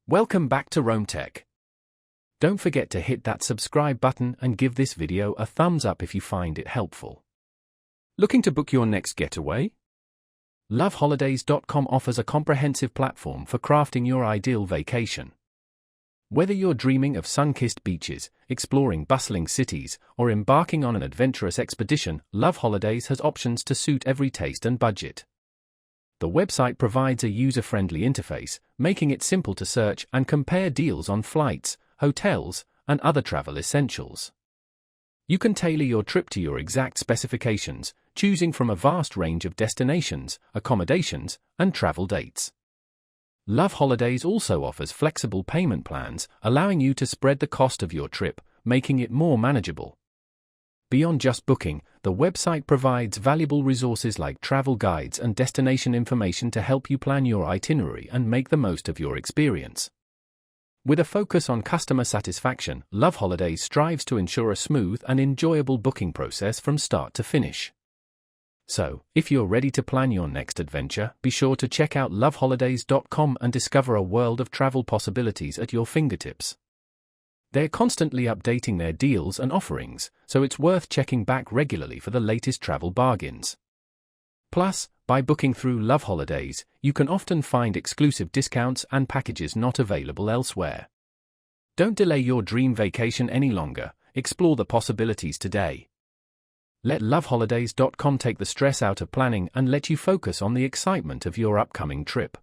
Welcome back to Rome Tech. Don't forget to hit that subscribe button and give this video a thumbs up if you find it helpful. Looking to book your next getaway? Loveholidays.com offers a comprehensive platform for crafting your ideal vacation. Whether you're dreaming of sun-kissed beaches, exploring bustling cities, or embarking on an adventurous expedition, Loveholidays has options to suit every taste and budget. The website provides a user-friendly interface, making it simple to search and compare deals on flights, hotels, and other travel essentials. You can tailor your trip to your exact specifications, choosing from a vast range of destinations, accommodations, and travel dates. Loveholidays also offers flexible payment plans, allowing you to spread the cost of your trip, making it more manageable. Beyond just booking, the website provides valuable resources like travel guides and destination information to help you plan your itinerary and make the most of your experience. With a focus on customer satisfaction, Loveholidays strives to ensure a smooth and enjoyable booking process from start to finish. So, if you're ready to plan your next adventure, be sure to check out loveholidays.com and discover a world of travel possibilities at your fingertips. They're constantly updating their deals and offerings, so it's worth checking back regularly for the latest travel bargains. Plus, by booking through Loveholidays, you can often find exclusive discounts and packages not available elsewhere. Don't delay your dream vacation any longer, explore the possibilities today. Let loveholidays.com take the stress out of planning and let you focus on the excitement of your upcoming trip.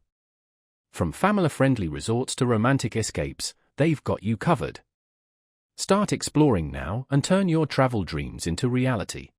From family-friendly resorts to romantic escapes, they've got you covered. Start exploring now and turn your travel dreams into reality.